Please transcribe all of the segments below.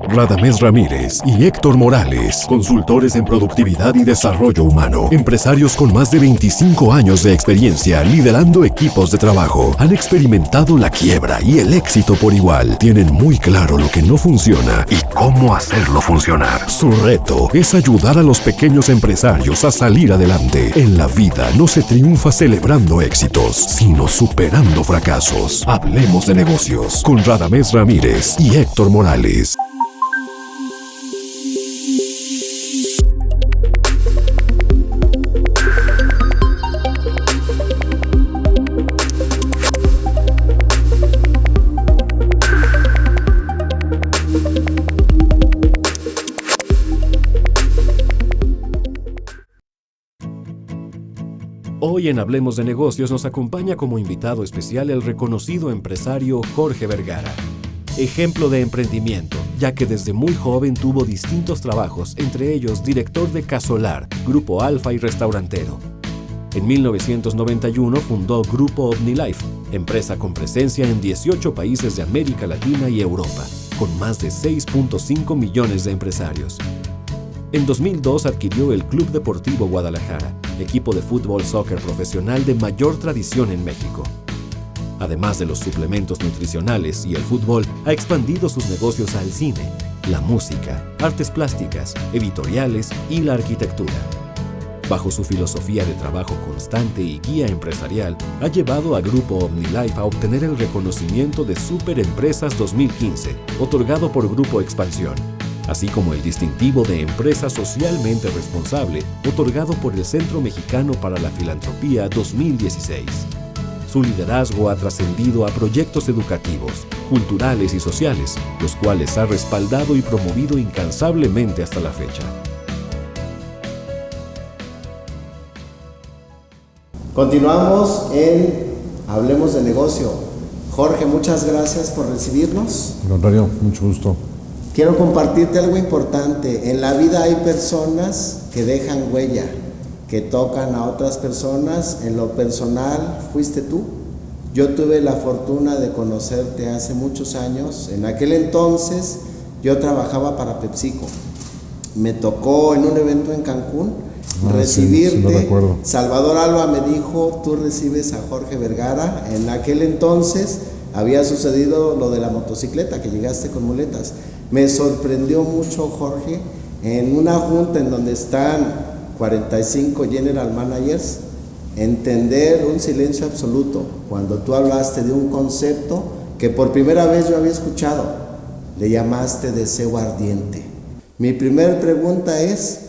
Radamés Ramírez y Héctor Morales, consultores en productividad y desarrollo humano, empresarios con más de 25 años de experiencia liderando equipos de trabajo, han experimentado la quiebra y el éxito por igual. Tienen muy claro lo que no funciona y cómo hacerlo funcionar. Su reto es ayudar a los pequeños empresarios a salir adelante. En la vida no se triunfa celebrando éxitos, sino superando fracasos. Hablemos de negocios con Radamés Ramírez y Héctor Morales. Hoy en Hablemos de Negocios nos acompaña como invitado especial el reconocido empresario Jorge Vergara. Ejemplo de emprendimiento, ya que desde muy joven tuvo distintos trabajos, entre ellos director de Casolar, Grupo Alfa y restaurantero. En 1991 fundó Grupo OmniLife, empresa con presencia en 18 países de América Latina y Europa, con más de 6.5 millones de empresarios. En 2002 adquirió el Club Deportivo Guadalajara, equipo de fútbol-soccer profesional de mayor tradición en México. Además de los suplementos nutricionales y el fútbol, ha expandido sus negocios al cine, la música, artes plásticas, editoriales y la arquitectura. Bajo su filosofía de trabajo constante y guía empresarial, ha llevado a Grupo OmniLife a obtener el reconocimiento de Super Empresas 2015, otorgado por Grupo Expansión, así como el distintivo de Empresa Socialmente Responsable, otorgado por el Centro Mexicano para la Filantropía 2016. Su liderazgo ha trascendido a proyectos educativos, culturales y sociales, los cuales ha respaldado y promovido incansablemente hasta la fecha. Continuamos en Hablemos de Negocio. Jorge, muchas gracias por recibirnos. Al contrario, mucho gusto. Quiero compartirte algo importante. En la vida hay personas que dejan huella, que tocan a otras personas. En lo personal, fuiste tú. Yo tuve la fortuna de conocerte hace muchos años. En aquel entonces, yo trabajaba para PepsiCo. Me tocó en un evento en Cancún recibirte. Sí, no recuerdo. Salvador Alba me dijo, tú recibes a Jorge Vergara. En aquel entonces había sucedido lo de la motocicleta, que llegaste con muletas. Me sorprendió mucho, Jorge, en una junta en donde están 45 general managers, entender un silencio absoluto cuando tú hablaste de un concepto que por primera vez yo había escuchado. Le llamaste deseo ardiente. Mi primera pregunta es,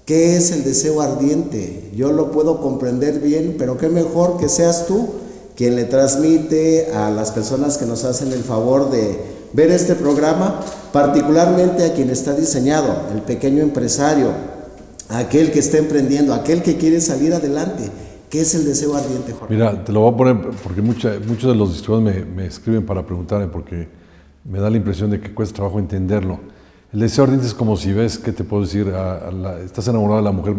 ¿qué es el deseo ardiente? Yo lo puedo comprender bien, pero qué mejor que seas tú quien le transmite a las personas que nos hacen el favor de ver este programa, particularmente a quien está diseñado, el pequeño empresario, aquel que está emprendiendo, aquel que quiere salir adelante. ¿Qué es el deseo ardiente, Jorge? Mira, te lo voy a poner porque muchos de los distribuidores me escriben para preguntarme porque me da la impresión de que cuesta trabajo entenderlo. El deseo ardiente es como si ves, ¿qué te puedo decir? Estás enamorado de la mujer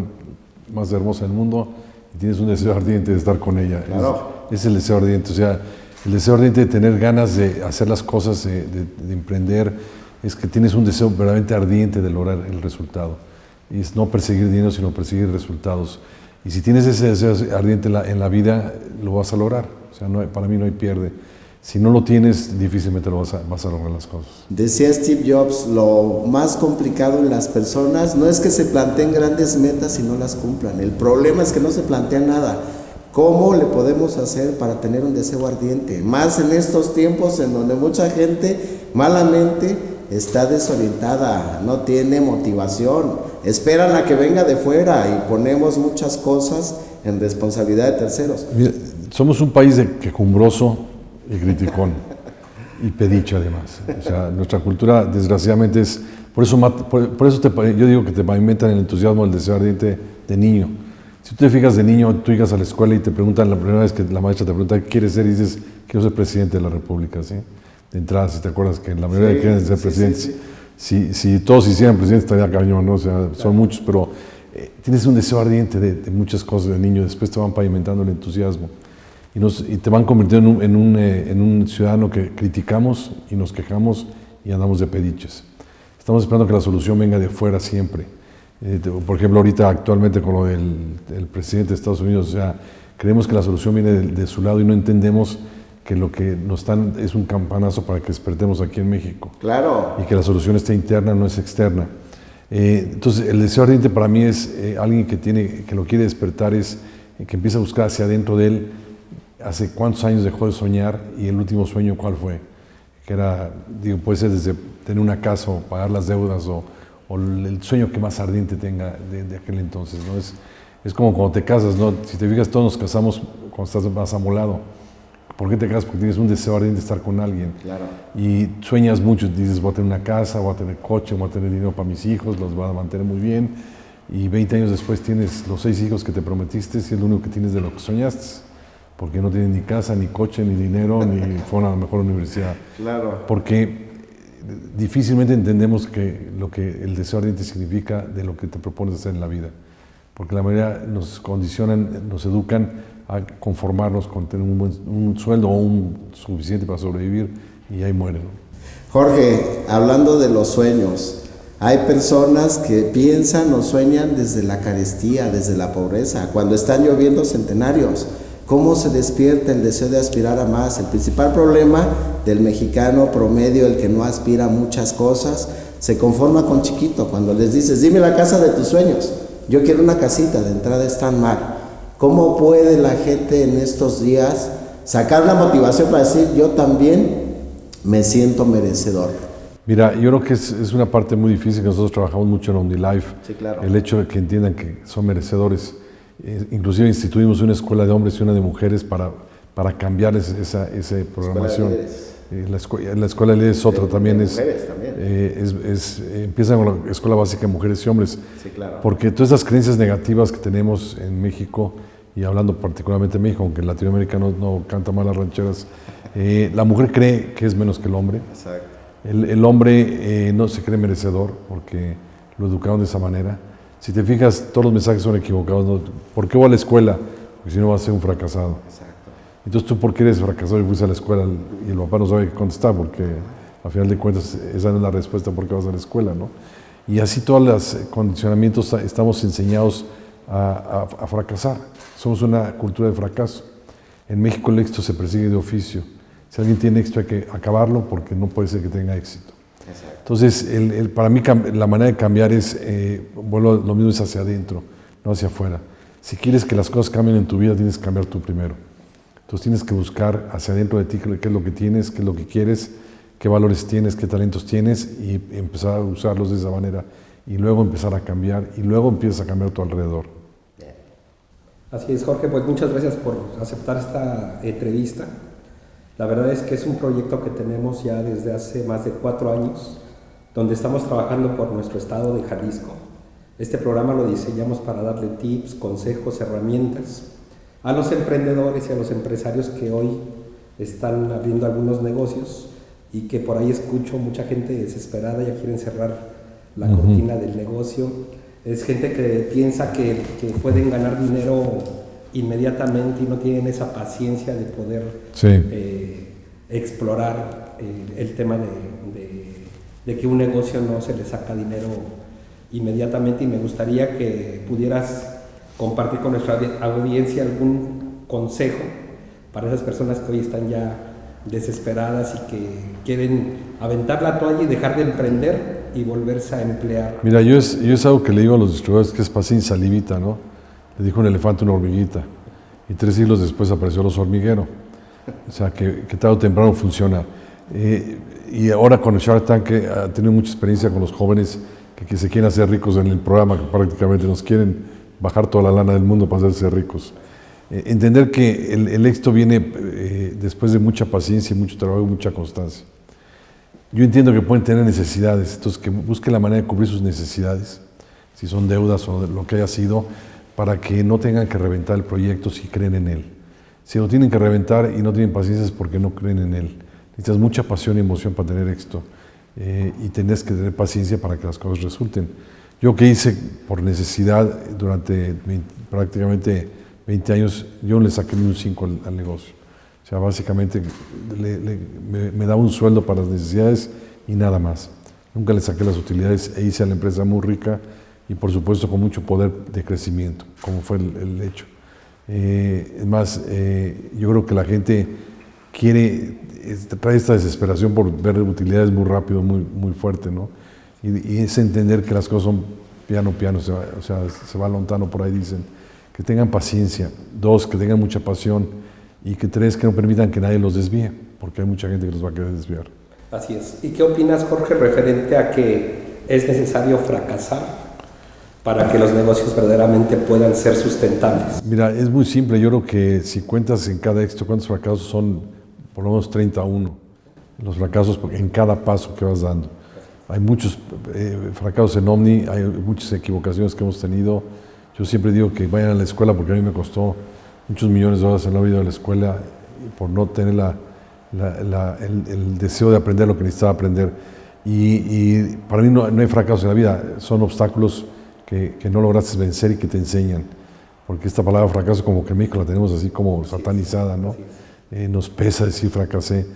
más hermosa del mundo y tienes un deseo ardiente de estar con ella. Claro. Es el deseo ardiente, o sea, el deseo ardiente de tener ganas de hacer las cosas, de emprender, es que tienes un deseo verdaderamente ardiente de lograr el resultado. Y es no perseguir dinero, sino perseguir resultados. Y si tienes ese deseo ardiente en la vida, lo vas a lograr. O sea, para mí no hay pierde. Si no lo tienes, difícilmente vas a lograr las cosas. Decía Steve Jobs, lo más complicado en las personas no es que se planteen grandes metas y no las cumplan. El problema es que no se plantea nada. ¿Cómo le podemos hacer para tener un deseo ardiente? Más en estos tiempos en donde mucha gente malamente está desorientada, no tiene motivación, esperan a que venga de fuera y ponemos muchas cosas en responsabilidad de terceros. Mira, somos un país quejumbroso y criticón y pediche además. O sea, nuestra cultura desgraciadamente es, por eso yo digo que te pavimentan el entusiasmo, el deseo ardiente de niño. Si tú te fijas de niño, tú llegas a la escuela y te preguntan, la primera vez que la maestra te pregunta qué quieres ser, y dices, quiero ser presidente de la República, ¿sí? De entrada, si te acuerdas que en la mayoría quieren ser presidentes. Si todos hicieran presidentes estaría cañón, ¿no? O sea, son muchos, pero tienes un deseo ardiente de muchas cosas de niño, después te van pavimentando el entusiasmo y te van convirtiendo en un ciudadano que criticamos y nos quejamos y andamos de pediches. estamos esperando que la solución venga de fuera siempre. Por ejemplo, ahorita actualmente con lo del presidente de Estados Unidos, o sea, creemos que la solución viene de su lado y no entendemos que lo que nos dan es un campanazo para que despertemos aquí en México. Claro. Y que la solución esté interna, no es externa. Entonces, el deseo ardiente para mí es alguien que lo quiere despertar, es que empieza a buscar hacia adentro de él, hace cuántos años dejó de soñar y el último sueño cuál fue. Que era, digo, puede ser desde tener una casa o pagar las deudas o el sueño que más ardiente tenga de aquel entonces, ¿no? Es como cuando te casas, ¿no? Si te fijas, todos nos casamos cuando estás más amolado. ¿Por qué te casas? Porque tienes un deseo ardiente de estar con alguien. Claro. Y sueñas mucho, dices, voy a tener una casa, voy a tener coche, voy a tener dinero para mis hijos, los voy a mantener muy bien. Y 20 años después tienes los 6 hijos que te prometiste y es lo único que tienes de lo que soñaste. Porque no tienes ni casa, ni coche, ni dinero, ni fueron a la mejor universidad. Claro. Porque difícilmente entendemos lo que el deseo ardiente significa de lo que te propones hacer en la vida. Porque la mayoría nos condicionan, nos educan a conformarnos con tener un sueldo o un suficiente para sobrevivir y ahí mueren. Jorge, hablando de los sueños, hay personas que piensan o sueñan desde la carestía, desde la pobreza, cuando están lloviendo centenarios. ¿Cómo se despierta el deseo de aspirar a más? El principal problema del mexicano promedio, el que no aspira a muchas cosas, se conforma con chiquito. Cuando les dices, dime la casa de tus sueños, yo quiero una casita, de entrada están mal. ¿Cómo puede la gente en estos días sacar la motivación para decir, yo también me siento merecedor? Mira, yo creo que es una parte muy difícil que nosotros trabajamos mucho en OmniLife. Sí, claro. El hecho de que entiendan que son merecedores. Inclusive instituimos una escuela de hombres y una de mujeres para cambiarles esa programación. La escuela de líderes es otra también. Empieza con la escuela básica de mujeres y hombres. Sí, claro. Porque todas esas creencias negativas que tenemos en México, y hablando particularmente de México, aunque en Latinoamérica no canta mal las rancheras, la mujer cree que es menos que el hombre. Exacto. El hombre no se cree merecedor porque lo educaron de esa manera. Si te fijas, todos los mensajes son equivocados, ¿no? ¿Por qué voy a la escuela? Porque si no vas a ser un fracasado. Exacto. Entonces, ¿tú por qué eres fracasado y fuiste a la escuela? Y el papá no sabe qué contestar, porque al final de cuentas esa no es la respuesta por qué vas a la escuela, ¿no? Y así todos los condicionamientos estamos enseñados a fracasar. Somos una cultura de fracaso. En México el éxito se persigue de oficio. Si alguien tiene éxito hay que acabarlo porque no puede ser que tenga éxito. Exacto. Entonces, para mí la manera de cambiar es, lo mismo es hacia adentro, no hacia afuera. Si quieres que las cosas cambien en tu vida, tienes que cambiar tú primero. Entonces tienes que buscar hacia adentro de ti qué es lo que tienes, qué es lo que quieres, qué valores tienes, qué talentos tienes y empezar a usarlos de esa manera y luego empezar a cambiar y luego empiezas a cambiar tu alrededor. Así es, Jorge, pues muchas gracias por aceptar esta entrevista. La verdad es que es un proyecto que tenemos ya desde hace más de 4 años, donde estamos trabajando por nuestro estado de Jalisco. Este programa lo diseñamos para darle tips, consejos, herramientas a los emprendedores y a los empresarios que hoy están abriendo algunos negocios y que por ahí escucho mucha gente desesperada, ya quieren cerrar la cortina del negocio. Es gente que piensa que pueden ganar dinero inmediatamente y no tienen esa paciencia de poder explorar el tema de que un negocio no se le saca dinero inmediatamente, y me gustaría que pudieras compartir con nuestra audiencia algún consejo para esas personas que hoy están ya desesperadas y que quieren aventar la toalla y dejar de emprender y volverse a emplear. Mira, yo es algo que le digo a los distribuidores, que es paciencia salivita, ¿no? Le dijo un elefante a una hormiguita y 3 siglos después apareció el oso hormiguero. O sea, que tarde o temprano funciona. Y ahora con el Shark Tank ha tenido mucha experiencia con los jóvenes que se quieren hacer ricos en el programa, que prácticamente nos quieren bajar toda la lana del mundo para hacerse ricos. Entender que el éxito viene después de mucha paciencia, mucho trabajo y mucha constancia. Yo entiendo que pueden tener necesidades, entonces que busquen la manera de cubrir sus necesidades, si son deudas o lo que haya sido, para que no tengan que reventar el proyecto si creen en él. Si lo tienen que reventar y no tienen paciencia es porque no creen en él. Necesitas mucha pasión y emoción para tener éxito y tienes que tener paciencia para que las cosas resulten. Yo que hice por necesidad durante prácticamente 20 años, yo no le saqué ni un 5 al negocio. O sea, básicamente me daba un sueldo para las necesidades y nada más. nunca le saqué las utilidades e hice a la empresa muy rica y por supuesto con mucho poder de crecimiento, como fue el hecho. Es más, yo creo que la gente trae esta desesperación por ver utilidades muy rápido, muy fuerte, ¿no? Y es entender que las cosas son piano, se va lontano, por ahí dicen. Que tengan paciencia, 2, que tengan mucha pasión, y que 3, que no permitan que nadie los desvíe, porque hay mucha gente que los va a querer desviar. Así es. ¿Y qué opinas, Jorge, referente a que es necesario fracasar para que los negocios verdaderamente puedan ser sustentables? Mira, es muy simple. Yo creo que si cuentas en cada éxito cuántos fracasos son, por lo menos 31, los fracasos en cada paso que vas dando. Hay muchos fracasos en Omni, hay muchas equivocaciones que hemos tenido. Yo siempre digo que vayan a la escuela, porque a mí me costó muchos millones de dólares en la vida de la escuela por no tener el deseo de aprender lo que necesitaba aprender. Y para mí no hay fracasos en la vida, son obstáculos que no lograste vencer y que te enseñan. Porque esta palabra fracaso, como que en México la tenemos así como satanizada, ¿no? Nos pesa decir fracasé.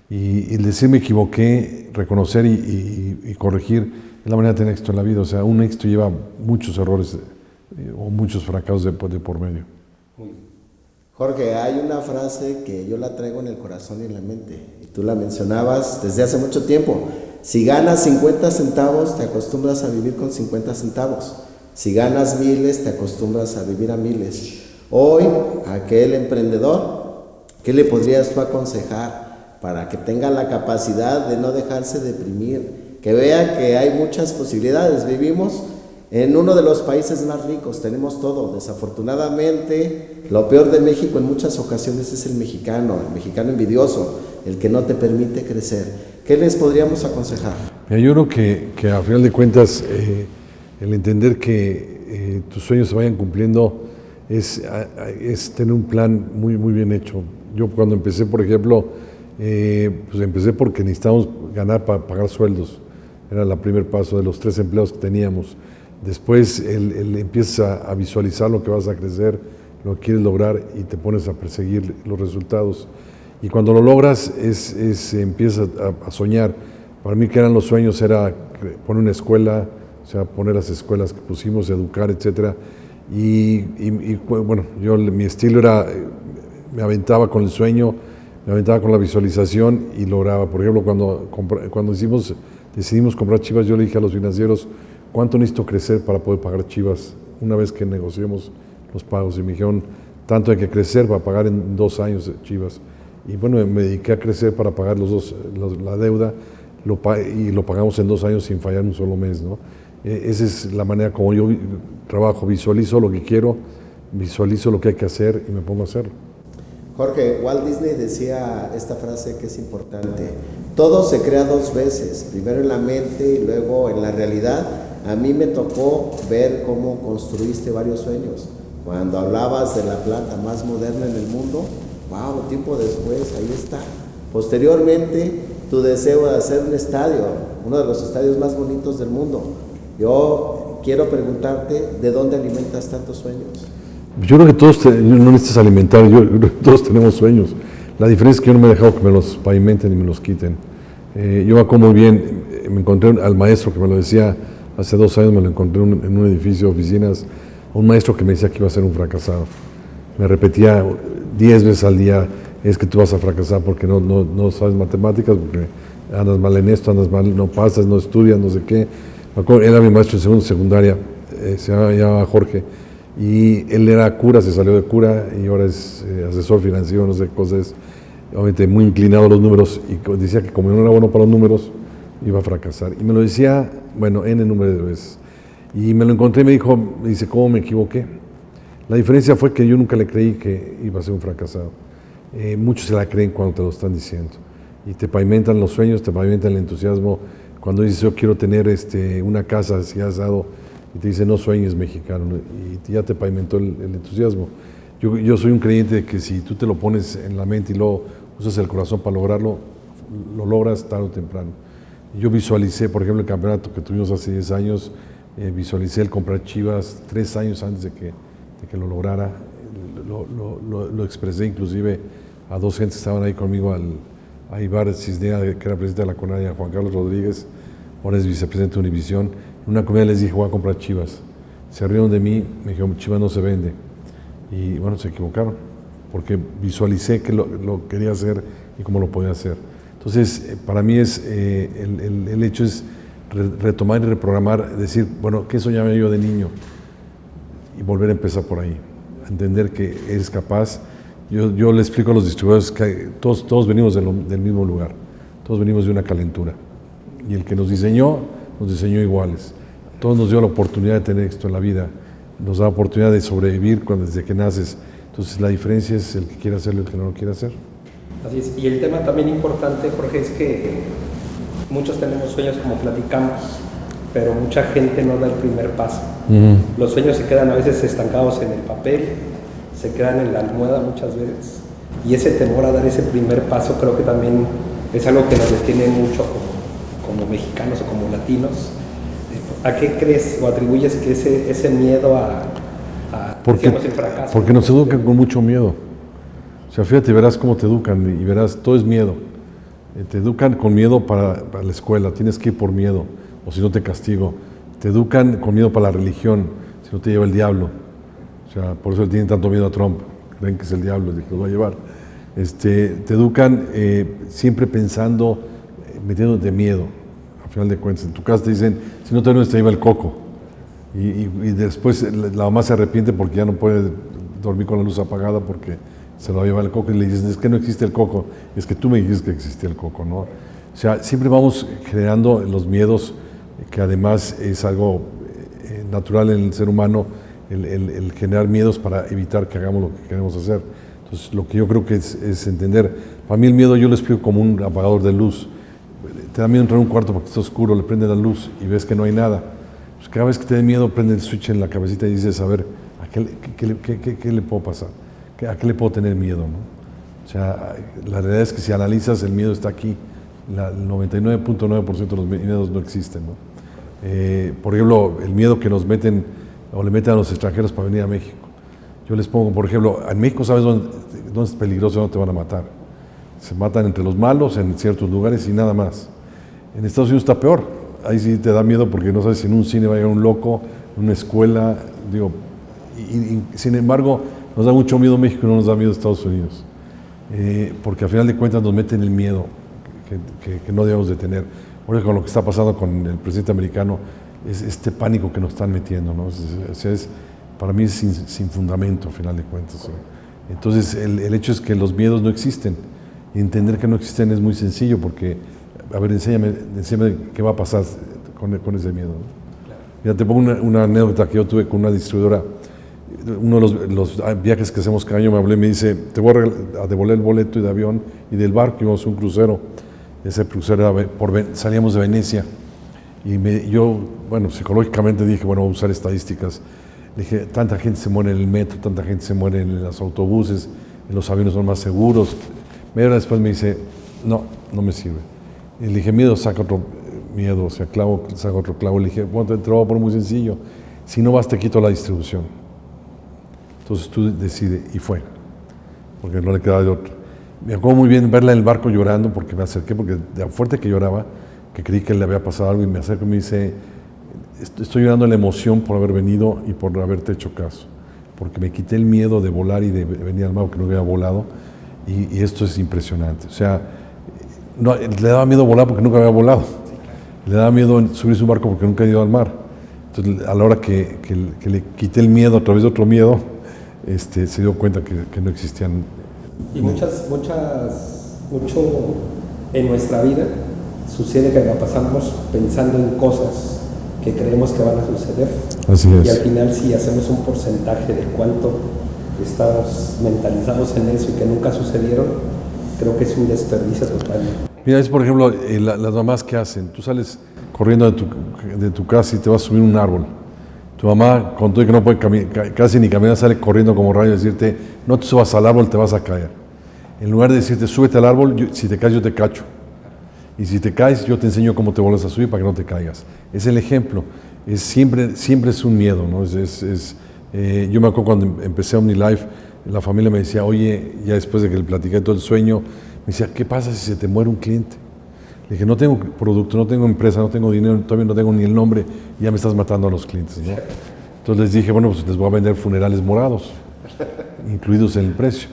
Y el decir me equivoqué, reconocer y corregir es la manera de tener éxito en la vida. O sea, un éxito lleva muchos errores o muchos fracasos de por medio. Jorge, hay una frase que yo la traigo en el corazón y en la mente, y tú la mencionabas desde hace mucho tiempo. Si ganas 50 centavos, te acostumbras a vivir con 50 centavos. Si ganas miles, te acostumbras a vivir a miles. Hoy, a aquel emprendedor, ¿qué le podrías tú aconsejar para que tenga la capacidad de no dejarse deprimir? Que vea que hay muchas posibilidades. Vivimos en uno de los países más ricos, tenemos todo. Desafortunadamente, lo peor de México en muchas ocasiones es el mexicano envidioso, el que no te permite crecer. ¿Qué les podríamos aconsejar? Mira, yo creo que a final de cuentas, el entender que tus sueños se vayan cumpliendo es tener un plan muy bien hecho. Yo cuando empecé, por ejemplo, pues empecé porque necesitábamos ganar para pagar sueldos. Era el primer paso de los 3 empleos que teníamos. Después empiezas a visualizar lo que vas a crecer, lo que quieres lograr y te pones a perseguir los resultados. Y cuando lo logras, empiezas a soñar. Para mí que eran los sueños era poner una escuela, o sea, poner las escuelas que pusimos, educar, etc. Y bueno, mi estilo era, me aventaba con el sueño, me aventaba con la visualización y lograba. Por ejemplo, cuando decidimos comprar Chivas, yo le dije a los financieros, ¿cuánto necesito crecer para poder pagar Chivas una vez que negociemos los pagos? Y me dijeron, tanto hay que crecer para pagar en 2 años Chivas. Y bueno, me dediqué a crecer para pagar la deuda y lo pagamos en 2 años sin fallar un solo mes, ¿no? Esa es la manera como yo trabajo, visualizo lo que quiero, visualizo lo que hay que hacer y me pongo a hacerlo. Jorge, Walt Disney decía esta frase que es importante: todo se crea 2 veces, primero en la mente y luego en la realidad. A mí me tocó ver cómo construiste varios sueños. Cuando hablabas de la planta más moderna en el mundo, wow, tiempo después, ahí está. Posteriormente, tu deseo de hacer un estadio, uno de los estadios más bonitos del mundo. Yo quiero preguntarte, ¿de dónde alimentas tantos sueños? Yo creo que todos no necesitas alimentar, todos tenemos sueños. La diferencia es que yo no me he dejado que me los pavimenten y me los quiten. Yo me acuerdo muy bien, me encontré al maestro que me lo decía hace 2 años, me lo encontré en un edificio de oficinas, un maestro que me decía que iba a ser un fracasado. Me repetía 10 veces al día, es que tú vas a fracasar porque no sabes matemáticas, porque andas mal en esto, andas mal, no pasas, no estudias, no sé qué. Me acuerdo, era mi maestro en segundo secundaria, se llamaba Jorge, y él era cura, se salió de cura y ahora es asesor financiero, no sé qué cosa es, obviamente muy inclinado a los números, y decía que como no era bueno para los números, iba a fracasar. Y me lo decía, bueno, N número de veces. Y me lo encontré y me dice, ¿cómo me equivoqué? La diferencia fue que yo nunca le creí que iba a ser un fracasado. Muchos se la creen cuando te lo están diciendo. Y te pavimentan los sueños, te pavimentan el entusiasmo. Cuando dices, yo quiero tener una casa así asado, y te dice, no sueñes, mexicano, y ya te pavimentó el entusiasmo. Yo soy un creyente de que si tú te lo pones en la mente y luego usas el corazón para lograrlo, lo logras tarde o temprano. Yo visualicé, por ejemplo, el campeonato que tuvimos hace 10 años, visualicé el comprar Chivas 3 años antes de que lo lograra. Lo expresé inclusive a 2 gentes que estaban ahí conmigo, a Ibar Cisnea, que era presidente de la CONADE, a Juan Carlos Rodríguez, ahora es vicepresidente de Univisión. En una comida les dije, voy a comprar Chivas. Se rieron de mí, me dijeron, Chivas no se vende. Y bueno, se equivocaron, porque visualicé que lo quería hacer y cómo lo podía hacer. Entonces, para mí el hecho es retomar y reprogramar, decir, bueno, ¿qué soñaba yo de niño? Y volver a empezar por ahí, a entender que eres capaz. Yo le explico a los distribuidores que todos venimos del mismo lugar, todos venimos de una calentura. Y el que nos diseñó iguales. Todos nos dio la oportunidad de tener éxito en la vida, nos da la oportunidad de sobrevivir desde que naces. Entonces la diferencia es el que quiere hacerlo y el que no lo quiere hacer. Así es. Y el tema también importante, Jorge, es que muchos tenemos sueños como platicamos, pero mucha gente no da el primer paso. Los sueños se quedan a veces estancados en el papel, se quedan en la almohada muchas veces. Y ese temor a dar ese primer paso creo que también es algo que nos detiene mucho como mexicanos o como latinos. ¿A qué crees o atribuyes que ese miedo a digamos, el fracaso? Porque nos educan con mucho miedo. O sea, fíjate, verás cómo te educan y verás, todo es miedo. Te educan con miedo para la escuela, tienes que ir por miedo, o si no te castigo. Te educan con miedo para la religión, si no te lleva el diablo. O sea, por eso le tienen tanto miedo a Trump, creen que es el diablo el que los va a llevar. Te educan siempre pensando, metiéndote miedo. Al final de cuentas, en tu casa te dicen, si no te duermes te lleva el coco. Y después la mamá se arrepiente porque ya no puede dormir con la luz apagada porque se lo va a llevar el coco y le dicen, es que no existe el coco, es que tú me dijiste que existía el coco, ¿no? O sea, siempre vamos generando los miedos, que además es algo natural en el ser humano, el generar miedos para evitar que hagamos lo que queremos hacer. Entonces, lo que yo creo que es entender, para mí el miedo yo lo explico como un apagador de luz. Te da miedo entrar en un cuarto porque está oscuro, le prende la luz y ves que no hay nada. Pues cada vez que te dé miedo, prende el switch en la cabecita y dices, a ver, ¿qué le puedo pasar? ¿A qué le puedo tener miedo? ¿No? O sea, la realidad es que si analizas, el miedo está aquí. El 99.9% de los miedos no existen, ¿no? Por ejemplo, el miedo que nos meten o le meten a los extranjeros para venir a México. Yo les pongo, por ejemplo, en México sabes dónde es peligroso, dónde te van a matar. Se matan entre los malos en ciertos lugares y nada más. En Estados Unidos está peor. Ahí sí te da miedo porque no sabes si en un cine va a llegar un loco, en una escuela, digo, y sin embargo nos da mucho miedo México y no nos da miedo Estados Unidos. Porque al final de cuentas nos meten el miedo que no debemos de tener. Ahora con lo que está pasando con el presidente americano, es este pánico que nos están metiendo, ¿no? Para mí es sin fundamento, al final de cuentas. Entonces, el hecho es que los miedos no existen. Y entender que no existen es muy sencillo, porque, a ver, enséñame qué va a pasar con ese miedo, ¿no? Claro. Mira, te pongo una anécdota que yo tuve con una distribuidora. Uno de los viajes que hacemos cada año me habló y me dice, te voy a devolver el boleto de avión y del barco, íbamos a un crucero. Ese crucero era salíamos de Venecia. Y yo, bueno, psicológicamente dije, bueno, voy a usar estadísticas. Dije, tanta gente se muere en el metro, tanta gente se muere en los autobuses, en los aviones son más seguros. Media hora después me dice, no me sirve. Y le dije, miedo, saca otro miedo, o sea, clavo, saca otro clavo. Le dije, bueno, te lo voy a poner muy sencillo. Si no vas, te quito la distribución. Entonces tú decides, y fue, porque no le quedaba de otro. Me acuerdo muy bien verla en el barco llorando, porque me acerqué, porque de fuerte que lloraba, que creí que le había pasado algo, y me acerco y me dice, estoy llorando la emoción por haber venido y por haberte hecho caso, porque me quité el miedo de volar y de venir al mar, que no había volado, y esto es impresionante. O sea, no, le daba miedo volar porque nunca había volado, le daba miedo subirse a un barco porque nunca había ido al mar. Entonces, a la hora que le quité el miedo a través de otro miedo, se dio cuenta que no existían. Y mucho en nuestra vida sucede que la pasamos pensando en cosas que creemos que van a suceder. Así es. Y al final, si hacemos un porcentaje de cuánto estamos mentalizados en eso y que nunca sucedieron, creo que es un desperdicio total. Mira, es por ejemplo las mamás que hacen. Tú sales corriendo de tu casa y te vas a subir un árbol. Tu mamá, con todo y que no puede casi ni caminar, sale corriendo como rayo a decirte, no te subas al árbol, te vas a caer. En lugar de decirte, súbete al árbol, si te caes yo te cacho. Y si te caes, yo te enseño cómo te vuelves a subir para que no te caigas. Es el ejemplo. Siempre es un miedo, ¿no? Yo me acuerdo cuando empecé OmniLife, la familia me decía, oye, ya después de que le platiqué todo el sueño, me decía, ¿qué pasa si se te muere un cliente? Dije, no tengo producto, no tengo empresa, no tengo dinero, todavía no tengo ni el nombre, y ya me estás matando a los clientes, ¿no? Entonces les dije, bueno, pues les voy a vender funerales morados, incluidos en el precio.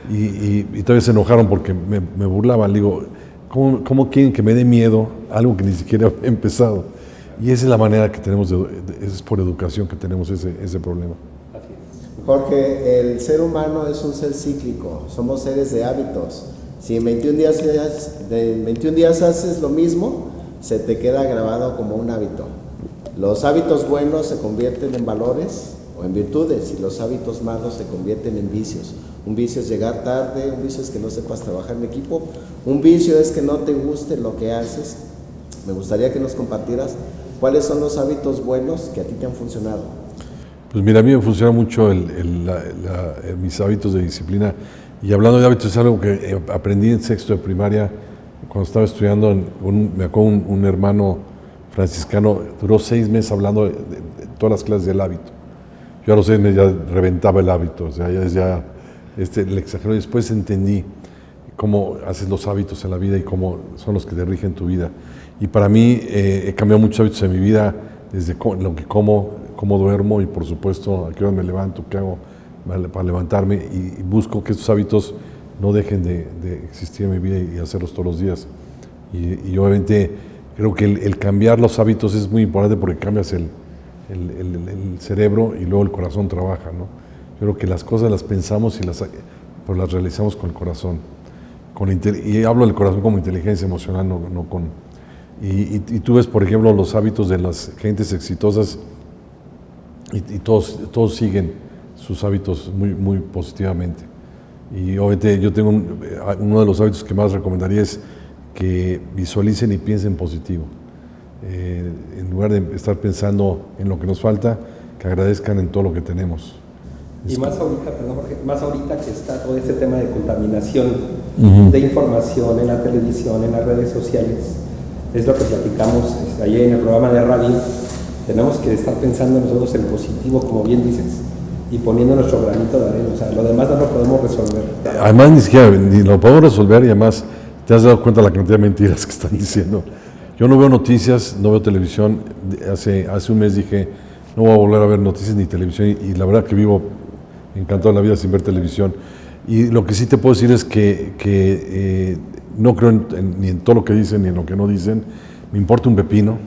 Y todavía se enojaron porque me burlaban. Le digo, ¿cómo quieren que me dé miedo algo que ni siquiera he empezado? Y esa es la manera que tenemos, es por educación que tenemos ese problema. Jorge, el ser humano es un ser cíclico, somos seres de hábitos. Si en 21 días haces lo mismo, se te queda grabado como un hábito. Los hábitos buenos se convierten en valores o en virtudes, y los hábitos malos se convierten en vicios. Un vicio es llegar tarde, un vicio es que no sepas trabajar en equipo, un vicio es que no te guste lo que haces. Me gustaría que nos compartieras cuáles son los hábitos buenos que a ti te han funcionado. Pues mira, a mí me funciona mucho mis hábitos de disciplina. Y hablando de hábitos, es algo que aprendí en sexto de primaria, cuando estaba estudiando, me acuerdo un hermano franciscano, duró 6 meses hablando de todas las clases del hábito. Yo a los 6 meses ya reventaba el hábito, o sea, le exageró, y después entendí cómo haces los hábitos en la vida y cómo son los que te rigen tu vida. Y para mí he cambiado muchos hábitos en mi vida, desde lo que como, cómo duermo y por supuesto a qué hora me levanto, qué hago para levantarme, y busco que estos hábitos no dejen de existir en mi vida y hacerlos todos los días. Y obviamente creo que el cambiar los hábitos es muy importante porque cambias el cerebro y luego el corazón trabaja, ¿no? Yo creo que las cosas las pensamos pero las realizamos con el corazón. Y hablo del corazón como inteligencia emocional, no con... Y tú ves, por ejemplo, los hábitos de las gentes exitosas y todos siguen sus hábitos muy, muy positivamente. Y obviamente yo tengo uno de los hábitos que más recomendaría es que visualicen y piensen positivo. En lugar de estar pensando en lo que nos falta, que agradezcan en todo lo que tenemos. Y más ahorita, perdón Jorge, más ahorita que está todo este tema de contaminación de información en la televisión, en las redes sociales, es lo que platicamos ayer en el programa de radio. Tenemos que estar pensando nosotros en positivo, como bien dices, y poniendo nuestro granito de arena. O sea, lo demás no lo podemos resolver. Además, ni lo podemos resolver, y además te has dado cuenta de la cantidad de mentiras que están diciendo. Yo no veo noticias, no veo televisión. Hace un mes dije, no voy a volver a ver noticias ni televisión, y la verdad que vivo encantado en la vida sin ver televisión. Y lo que sí te puedo decir es que no creo ni en todo lo que dicen ni en lo que no dicen. Me importa un pepino.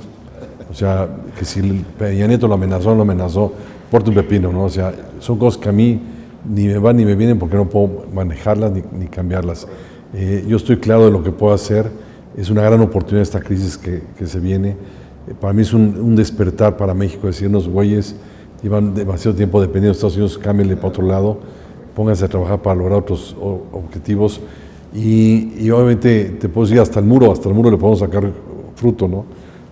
O sea, que si Peña Nieto lo amenazó o no lo amenazó, importa un pepino, ¿no? O sea, son cosas que a mí ni me van ni me vienen porque no puedo manejarlas ni cambiarlas. Yo estoy claro de lo que puedo hacer. Es una gran oportunidad esta crisis que se viene. Para mí es un despertar para México, decirnos, güeyes, llevan demasiado tiempo dependiendo de Estados Unidos, cámbienle para otro lado, pónganse a trabajar para lograr otros objetivos. Y obviamente te puedo decir hasta el muro le podemos sacar fruto, ¿no?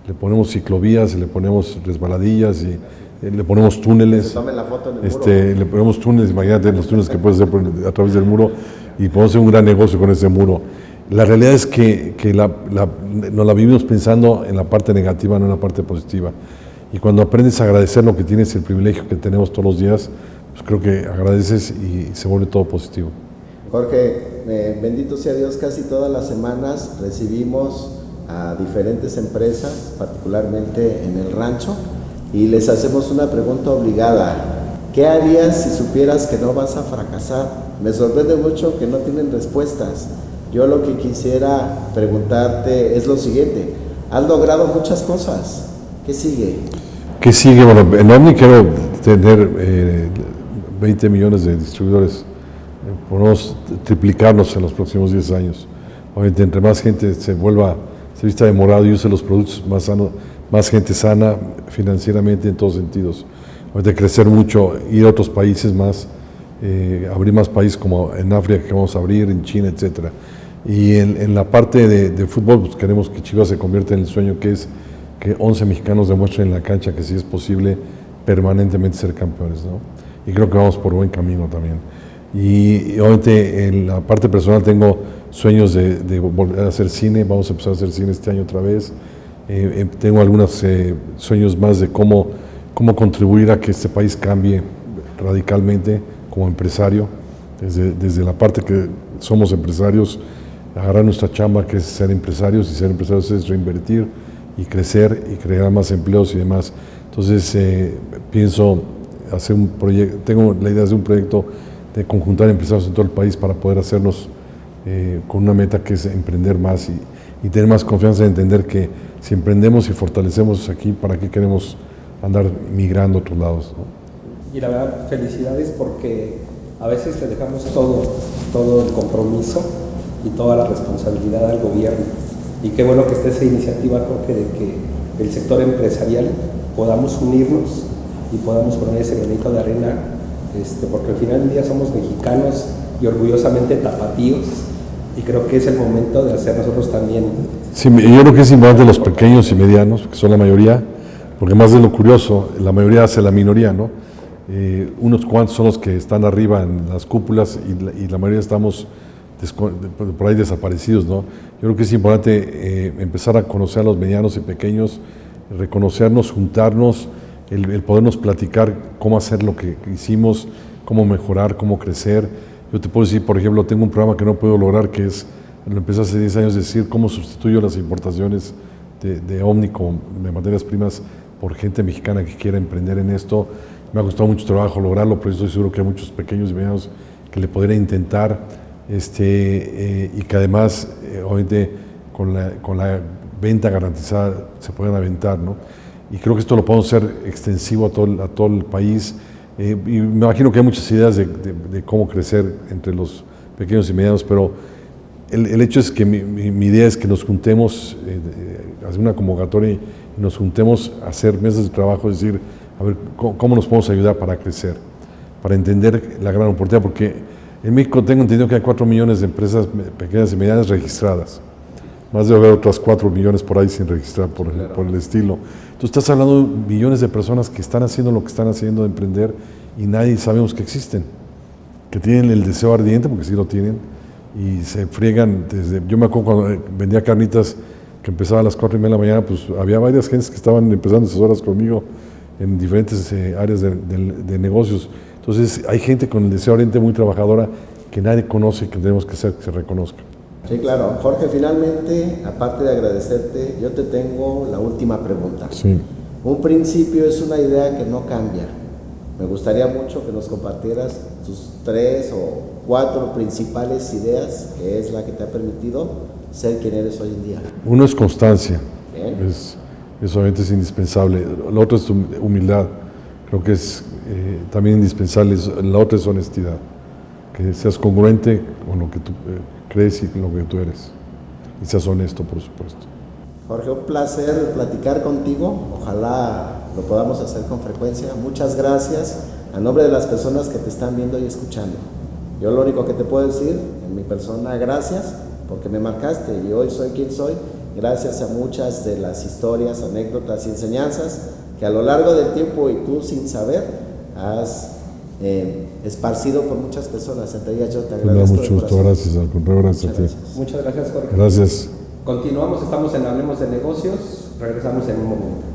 Le ponemos ciclovías, le ponemos resbaladillas y le ponemos túneles. Tomen la foto en el muro. Le ponemos túneles, imagínate los túneles que puedes hacer a través del muro, y podemos hacer un gran negocio con ese muro. La realidad es que nos la vivimos pensando en la parte negativa, no en la parte positiva. Y cuando aprendes a agradecer lo que tienes, el privilegio que tenemos todos los días, pues creo que agradeces y se vuelve todo positivo. Jorge, bendito sea Dios, casi todas las semanas recibimos a diferentes empresas, particularmente en el rancho, y les hacemos una pregunta obligada. ¿Qué harías si supieras que no vas a fracasar? Me sorprende mucho que no tienen respuestas. Yo lo que quisiera preguntarte es lo siguiente. Has logrado muchas cosas. ¿Qué sigue? ¿Qué sigue? Bueno, en Omni quiero tener 20 millones de distribuidores. Podemos triplicarnos en los próximos 10 años. Obviamente, entre más gente se vista de morado y use los productos más sanos, más gente sana financieramente en todos sentidos. Obviamente, crecer mucho, ir a otros países más, abrir más países como en África que vamos a abrir, en China, etcétera. Y en la parte de fútbol, pues queremos que Chivas se convierta en el sueño que es que 11 mexicanos demuestren en la cancha que sí es posible permanentemente ser campeones, ¿no? Y creo que vamos por buen camino también. Y obviamente en la parte personal tengo sueños de volver a hacer cine, vamos a empezar a hacer cine este año otra vez. Tengo algunos sueños más de cómo contribuir a que este país cambie radicalmente como empresario, desde la parte que somos empresarios, agarrar nuestra chamba, que es ser empresarios, y ser empresarios es reinvertir y crecer y crear más empleos y demás. Entonces pienso hacer un proyecto, tengo la idea de hacer un proyecto de conjuntar empresarios en todo el país para poder hacernos con una meta que es emprender más y tener más confianza en entender que si emprendemos y fortalecemos aquí, ¿para qué queremos andar migrando a otros lados, ¿no? Y la verdad, felicidades, porque a veces le dejamos todo el compromiso y toda la responsabilidad al gobierno. Y qué bueno que esté esa iniciativa, Jorge, de que el sector empresarial podamos unirnos y podamos poner ese granito de arena, porque al final del día somos mexicanos y orgullosamente tapatíos, y creo que es el momento de hacer nosotros también. Sí, yo creo que es importante los pequeños y medianos, que son la mayoría, porque más de lo curioso, la mayoría hace la minoría, ¿no? Unos cuantos son los que están arriba en las cúpulas y la mayoría estamos por ahí desaparecidos, ¿no? Yo creo que es importante empezar a conocer a los medianos y pequeños, reconocernos, juntarnos, el podernos platicar cómo hacer lo que hicimos, cómo mejorar, cómo crecer. Yo te puedo decir, por ejemplo, tengo un programa que no puedo lograr, que es, lo empecé hace 10 años, decir cómo sustituyo las importaciones de Omnicom, de materias primas, por gente mexicana que quiera emprender en esto. Me ha costado mucho trabajo lograrlo, pero estoy seguro que hay muchos pequeños y medianos que le podrían intentar, y que además, obviamente, con la venta garantizada se pueden aventar, ¿no? Y creo que esto lo podemos hacer extensivo a todo el país. Y me imagino que hay muchas ideas de cómo crecer entre los pequeños y medianos, pero el hecho es que mi idea es que nos juntemos, hacer una convocatoria y nos juntemos a hacer mesas de trabajo, es decir, a ver cómo nos podemos ayudar para crecer, para entender la gran oportunidad, porque en México tengo entendido que hay 4 millones de empresas pequeñas y medianas registradas. Más debe haber otras 4 millones por ahí sin registrar por el estilo. Tú estás hablando de millones de personas que están haciendo lo que están haciendo de emprender y nadie sabemos que existen, que tienen el deseo ardiente, porque sí lo tienen, y se friegan desde... Yo me acuerdo cuando vendía carnitas, que empezaba a las 4:30 de la mañana, pues había varias gentes que estaban empezando esas horas conmigo en diferentes áreas de negocios. Entonces hay gente con el deseo ardiente muy trabajadora que nadie conoce y que tenemos que hacer que se reconozca. Sí, claro. Jorge, finalmente, aparte de agradecerte, yo te tengo la última pregunta. Sí. Un principio es una idea que no cambia. Me gustaría mucho que nos compartieras tus 3 o 4 principales ideas, que es la que te ha permitido ser quien eres hoy en día. Uno es constancia. Bien. Eso obviamente es indispensable. Lo otro es humildad. Creo que es también indispensable. La otra es honestidad. Que seas congruente con lo que tú crees y con lo que tú eres. Y seas honesto, por supuesto. Jorge, un placer platicar contigo. Ojalá lo podamos hacer con frecuencia. Muchas gracias a nombre de las personas que te están viendo y escuchando. Yo lo único que te puedo decir, en mi persona, gracias, porque me marcaste y hoy soy quien soy, gracias a muchas de las historias, anécdotas y enseñanzas que a lo largo del tiempo y tú sin saber has esparcido por muchas personas. Entre ellas yo te agradezco. Mucho gusto, gracias, al contrario, gracias a ti. Muchas gracias, Jorge. Gracias. Continuamos, estamos en Hablemos de Negocios, regresamos en un momento.